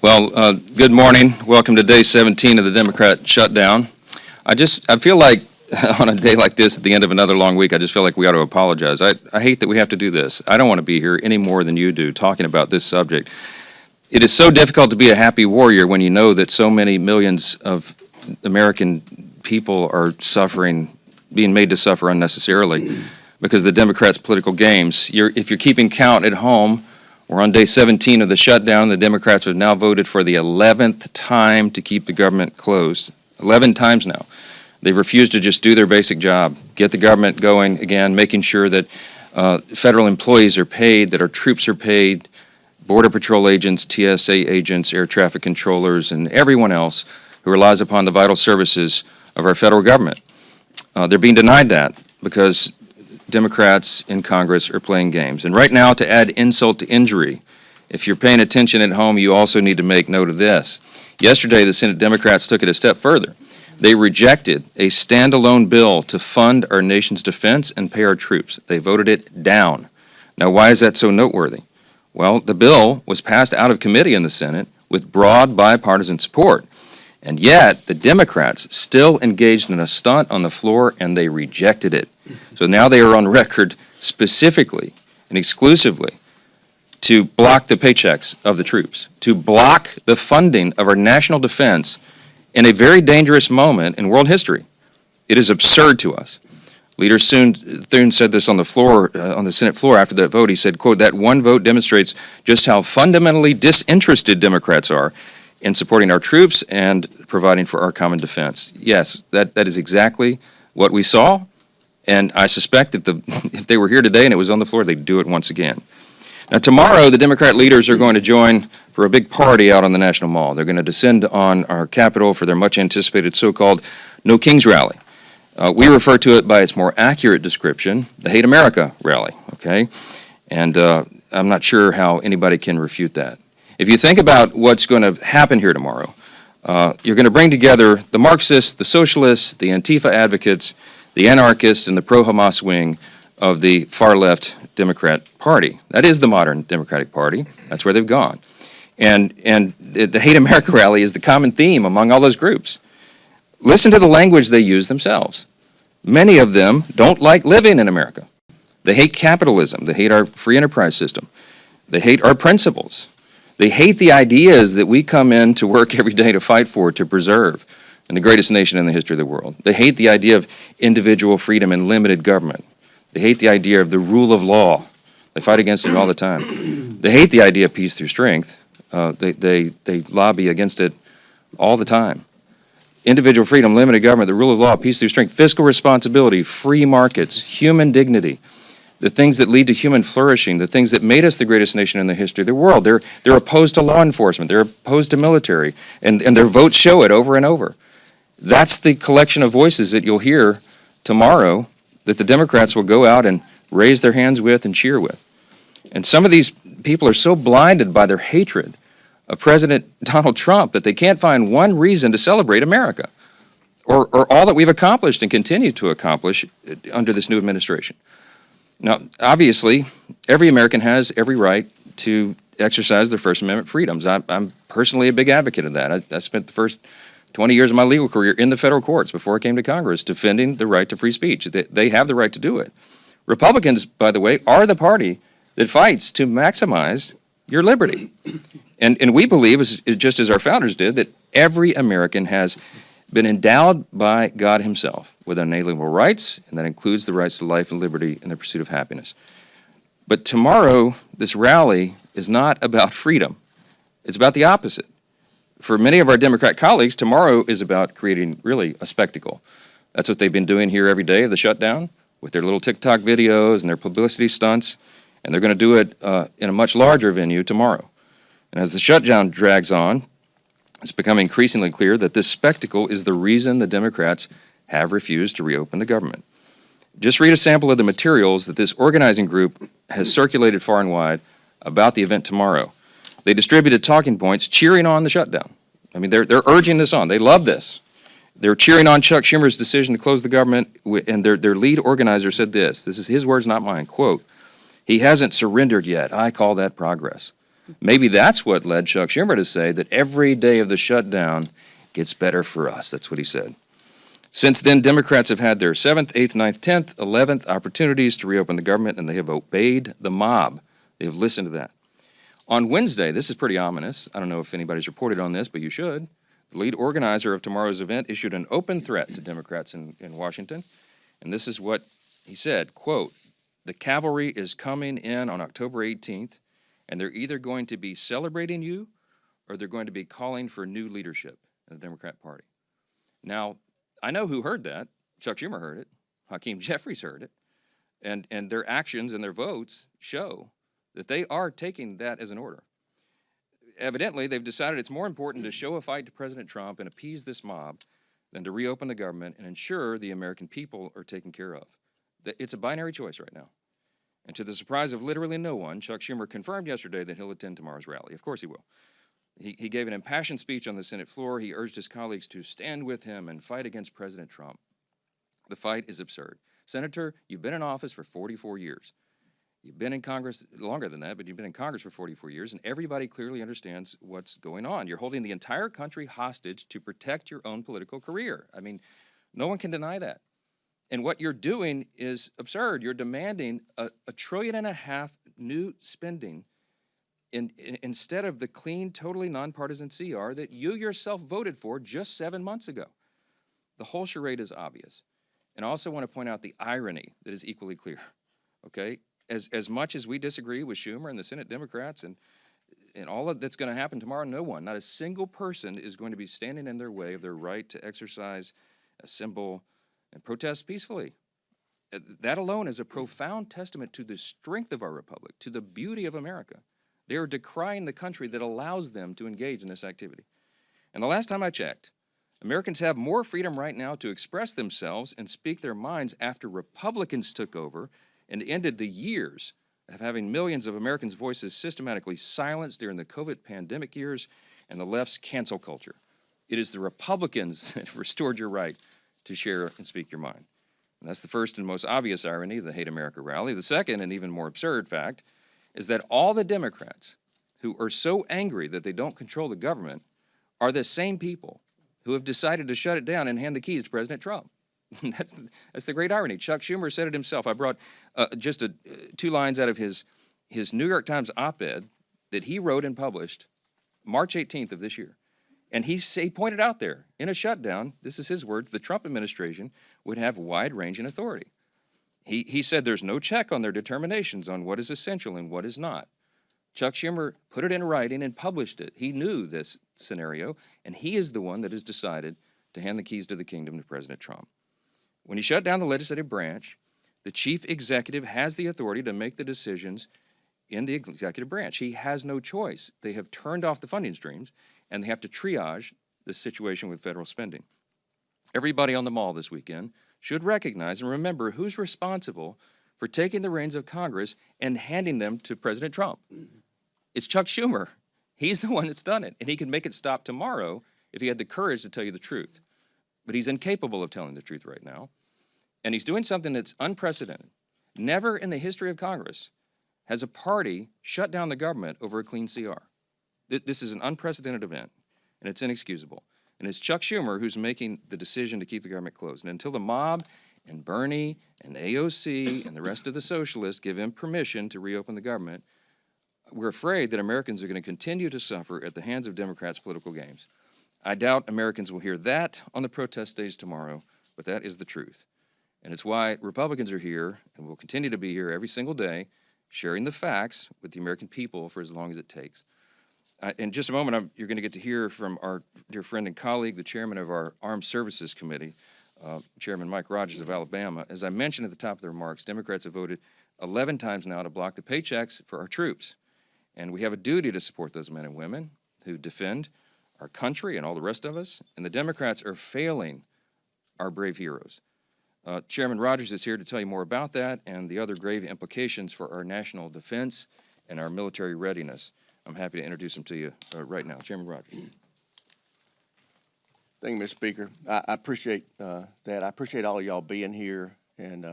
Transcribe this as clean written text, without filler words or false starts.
Good morning. Welcome to day 17 of the Democrat shutdown. I feel like on a day like this, at the end of another long week, I just feel like we ought to apologize. I hate that we have to do this. I don't want to be here any more than you do talking about this subject. It is so difficult to be a happy warrior when you know that so many millions of American people are suffering, being made to suffer unnecessarily because of the Democrats' political games. If you're keeping count at home, we're on day 17 of the shutdown. The Democrats have now voted for the 11th time to keep the government closed. 11 times now. They've refused to just do their basic job, get the government going again, making sure that federal employees are paid, that our troops are paid, Border Patrol agents, TSA agents, air traffic controllers, and everyone else who relies upon the vital services of our federal government. They're being denied that because Democrats in Congress are playing games. And right now, to add insult to injury, if you're paying attention at home, you also need to make note of this. Yesterday, the Senate Democrats took it a step further. They rejected a standalone bill to fund our nation's defense and pay our troops. They voted it down. Now, why is that so noteworthy? Well, the bill was passed out of committee in the Senate with broad bipartisan support. And yet, the Democrats still engaged in a stunt on the floor, and they rejected it. So now they are on record specifically and exclusively to block the paychecks of the troops, to block the funding of our national defense in a very dangerous moment in world history. It is absurd to us. Leader Thune said this on the floor, on the Senate floor after that vote. He said, quote, "That one vote demonstrates just how fundamentally disinterested Democrats are in supporting our troops and providing for our common defense." Yes, that is exactly what we saw, and I suspect if they were here today and it was on the floor, they'd do it once again. Now, tomorrow, the Democrat leaders are going to join for a big party out on the National Mall. They're going to descend on our Capitol for their much-anticipated so-called No Kings rally. We refer to it by its more accurate description, the Hate America rally, okay? And I'm not sure how anybody can refute that. If you think about what's going to happen here tomorrow, you're going to bring together the Marxists, the socialists, the Antifa advocates, the anarchists, and the pro-Hamas wing of the far-left Democrat Party. That is the modern Democratic Party. That's where they've gone. And the Hate America rally is the common theme among all those groups. Listen to the language they use themselves. Many of them don't like living in America. They hate capitalism. They hate our free enterprise system. They hate our principles. They hate the ideas that we come in to work every day to fight for, to preserve, in the greatest nation in the history of the world. They hate the idea of individual freedom and limited government. They hate the idea of the rule of law. They fight against it all the time. They hate the idea of peace through strength. They lobby against it all the time. Individual freedom, limited government, the rule of law, peace through strength, fiscal responsibility, free markets, human dignity, the things that lead to human flourishing, the things that made us the greatest nation in the history of the world. They're opposed to law enforcement. They're opposed to military. And their votes show it over and over. That's the collection of voices that you'll hear tomorrow that the Democrats will go out and raise their hands with and cheer with. And some of these people are so blinded by their hatred of President Donald Trump that they can't find one reason to celebrate America or all that we've accomplished and continue to accomplish under this new administration. Now, obviously, every American has every right to exercise their First Amendment freedoms. I'm personally a big advocate of that. I spent the first 20 years of my legal career in the federal courts before I came to Congress defending the right to free speech. They have the right to do it. Republicans, by the way, are the party that fights to maximize your liberty. And we believe, just as our founders did, that every American has been endowed by God himself with unalienable rights, and that includes the rights to life and liberty and the pursuit of happiness. But tomorrow, this rally is not about freedom. It's about the opposite. For many of our Democrat colleagues, tomorrow is about creating really a spectacle. That's what they've been doing here every day of the shutdown with their little TikTok videos and their publicity stunts, and they're going to do it in a much larger venue tomorrow. And as the shutdown drags on, it's becoming increasingly clear that this spectacle is the reason the Democrats have refused to reopen the government. Just read a sample of the materials that this organizing group has circulated far and wide about the event tomorrow. They distributed talking points cheering on the shutdown. I mean, they're urging this on. They love this. They're cheering on Chuck Schumer's decision to close the government, and their lead organizer said this. This is his words, not mine. Quote, "He hasn't surrendered yet. I call that progress." Maybe that's what led Chuck Schumer to say that every day of the shutdown gets better for us. That's what he said. Since then, Democrats have had their 7th, 8th, 9th, 10th, 11th opportunities to reopen the government, and they have obeyed the mob. They have listened to that. On Wednesday, this is pretty ominous. I don't know if anybody's reported on this, but you should. The lead organizer of tomorrow's event issued an open threat to Democrats in Washington, and this is what he said, quote, "The cavalry is coming in on October 18th, and they're either going to be celebrating you or they're going to be calling for new leadership in the Democrat Party." Now, I know who heard that. Chuck Schumer heard it. Hakeem Jeffries heard it. And their actions and their votes show that they are taking that as an order. Evidently, they've decided it's more important to show a fight to President Trump and appease this mob than to reopen the government and ensure the American people are taken care of. It's a binary choice right now. And to the surprise of literally no one, Chuck Schumer confirmed yesterday that he'll attend tomorrow's rally. Of course he will. He gave an impassioned speech on the Senate floor. He urged his colleagues to stand with him and fight against President Trump. The fight is absurd. Senator, you've been in office for 44 years. You've been in Congress longer than that, but you've been in Congress for 44 years, and everybody clearly understands what's going on. You're holding the entire country hostage to protect your own political career. I mean, no one can deny that. And what you're doing is absurd. You're demanding a $1.5 trillion new spending instead of the clean, totally nonpartisan CR that you yourself voted for just 7 months ago. The whole charade is obvious. And I also want to point out the irony that is equally clear, okay? As much as we disagree with Schumer and the Senate Democrats and all of that's going to happen tomorrow, no one, not a single person is going to be standing in their way of their right to exercise, assemble, and protest peacefully. That alone is a profound testament to the strength of our republic, to the beauty of America. They are decrying the country that allows them to engage in this activity. And the last time I checked, Americans have more freedom right now to express themselves and speak their minds after Republicans took over and ended the years of having millions of Americans' voices systematically silenced during the COVID pandemic years and the left's cancel culture. It is the Republicans that have restored your right to share and speak your mind. And that's the first and most obvious irony of the Hate America rally. The second and even more absurd fact is that all the Democrats who are so angry that they don't control the government are the same people who have decided to shut it down and hand the keys to President Trump. That's the great irony. Chuck Schumer said it himself. I brought just 2 lines out of his New York Times op-ed that he wrote and published March 18th of this year. And he pointed out there, in a shutdown, this is his words, the Trump administration would have wide-ranging authority. He said there's no check on their determinations on what is essential and what is not. Chuck Schumer put it in writing and published it. He knew this scenario, and he is the one that has decided to hand the keys to the kingdom to President Trump. When he shut down the legislative branch, the chief executive has the authority to make the decisions in the executive branch. He has no choice. They have turned off the funding streams, and they have to triage the situation with federal spending. Everybody on the Mall this weekend should recognize and remember who's responsible for taking the reins of Congress and handing them to President Trump. It's Chuck Schumer. He's the one that's done it, and he can make it stop tomorrow if he had the courage to tell you the truth. But he's incapable of telling the truth right now, and he's doing something that's unprecedented. Never in the history of Congress has a party shut down the government over a clean CR. This is an unprecedented event, and it's inexcusable. And it's Chuck Schumer who's making the decision to keep the government closed. And until the mob and Bernie and AOC and the rest of the socialists give him permission to reopen the government, we're afraid that Americans are going to continue to suffer at the hands of Democrats' political games. I doubt Americans will hear that on the protest stage tomorrow, but that is the truth. And it's why Republicans are here and will continue to be here every single day, sharing the facts with the American people for as long as it takes. In just a moment, you're going to get to hear from our dear friend and colleague, the chairman of our Armed Services Committee, Chairman Mike Rogers of Alabama. As I mentioned at the top of the remarks, Democrats have voted 11 times now to block the paychecks for our troops. And we have a duty to support those men and women who defend our country and all the rest of us. And the Democrats are failing our brave heroes. Chairman Rogers is here to tell you more about that and the other grave implications for our national defense and our military readiness. I'm happy to introduce him to you right now. Chairman Rogers. Thank you, Mr. Speaker. I appreciate that. I appreciate all of y'all being here, and